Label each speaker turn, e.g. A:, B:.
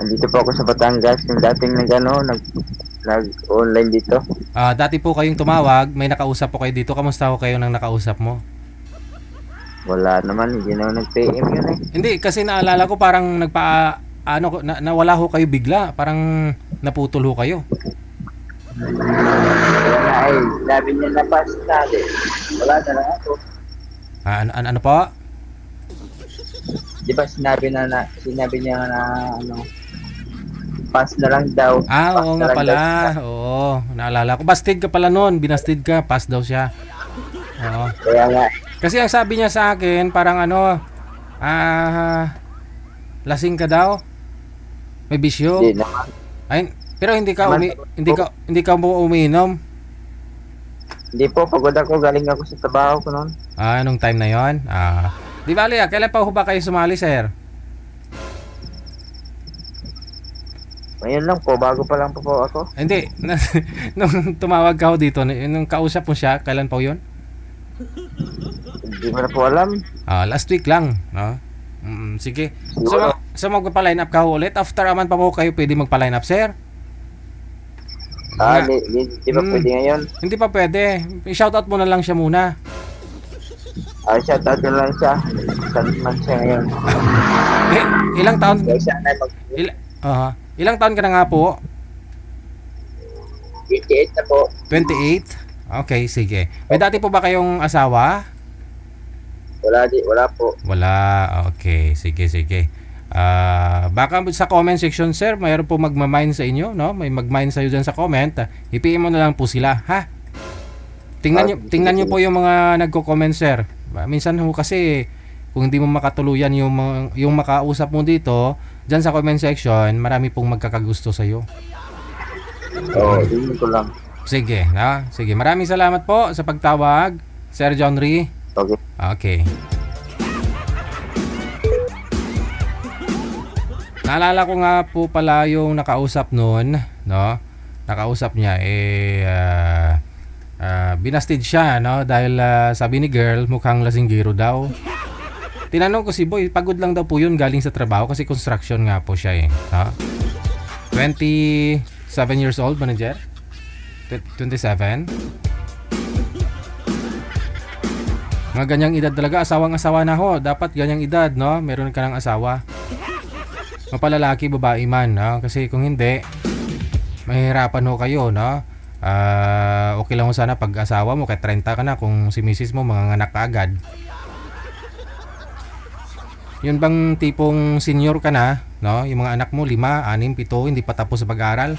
A: Andito po ako sa Batangas, yung dating nag-online dito.
B: Dati po kayong tumawag, may nakausap po kayo dito. Kamusta ho kayo nang nakausap mo?
A: Wala naman, hindi naman nag-PM yun eh.
B: Hindi, kasi naalala ko parang nawala ho kayo bigla. Parang naputol ho kayo.
A: Kaya nga ay, sabi niya na pass natin. Wala na lang ako.
B: Ano po?
A: Di ba sinabi niya na ano, pass na lang daw. Pass
B: Oo
A: na
B: nga
A: lang
B: pala.
A: daw siya.
B: Oo, naalala ko. Bastid ka pala noon. Binastid ka. Pass daw siya. Oo.
A: Kaya nga,
B: Kasi ang sabi niya sa akin, parang lasing ka daw. May bisyo.
A: hindi naman.
B: Ay, pero
A: Naman,
B: hindi ka mo umiinom.
A: Hindi po, pagod ako. Galing ako sa trabaho ko noon.
B: Nung time na 'yon. Di bali, kailan pa ho ba kayo sumali, sir?
A: Ngayon lang po, bago pa lang po ako.
B: Hindi. Nung tumawag ka ho dito, nung kausap mo siya, kailan pa ho 'yon?
A: Hindi ko na po alam.
B: Last week lang, no? Sige.
A: Siguro.
B: So magpa-line up ka ho ulit. After aman pa po kayo pwede magpa-line up, sir? Nga.
A: Di ba pwede ngayon?
B: Hindi pa pwede. I-shoutout mo na lang siya muna.
A: Shoutout ko lang siya. Shoutout man siya ngayon.
B: Ilang taon
A: Kaya siya na
B: ilang taon ka na nga po?
A: 88 na po.
B: 28? Okay, sige. May dati po ba kayong asawa?
A: Wala po.
B: Wala. Okay, sige. Baka sa comment section, sir, mayroon po magmamine sa inyo, no? May magmine sa iyo dyan sa comment. I-PM mo na lang po sila, ha? Tingnan niyo po yung mga nagko-comment, sir. Minsan ho kasi kung hindi mo makatuluyan yung makausap mo dito, dyan sa comment section, marami pong magkakagusto sa iyo.
A: Yun ko lang.
B: Sige, na? Sige, maraming salamat po sa pagtawag, Sir John Ree.
A: Okay.
B: Okay. Naalala ko nga po pala yung nakausap noon, no? Nakausap niya binastid siya, no? Dahil sabi ni girl, mukhang lasinggero daw. Tinanong ko si boy, pagod lang daw po yun galing sa trabaho kasi construction nga po siya no? 27 years old, manager? 27? Mga ganyang edad talaga, asawang-asawa na ho. Dapat ganyang edad, no? Meron ka ng asawa. Mapalalaki, babae man, no? Kasi kung hindi, mahihirapan ho kayo, no? Okay lang ho sana pag asawa mo, kahit 30 ka na, kung si misis mo, mga anak ka agad. Yun bang tipong senior ka na, no? Yung mga anak mo, 5, 6, 7, hindi pa tapos sa pag-aaral?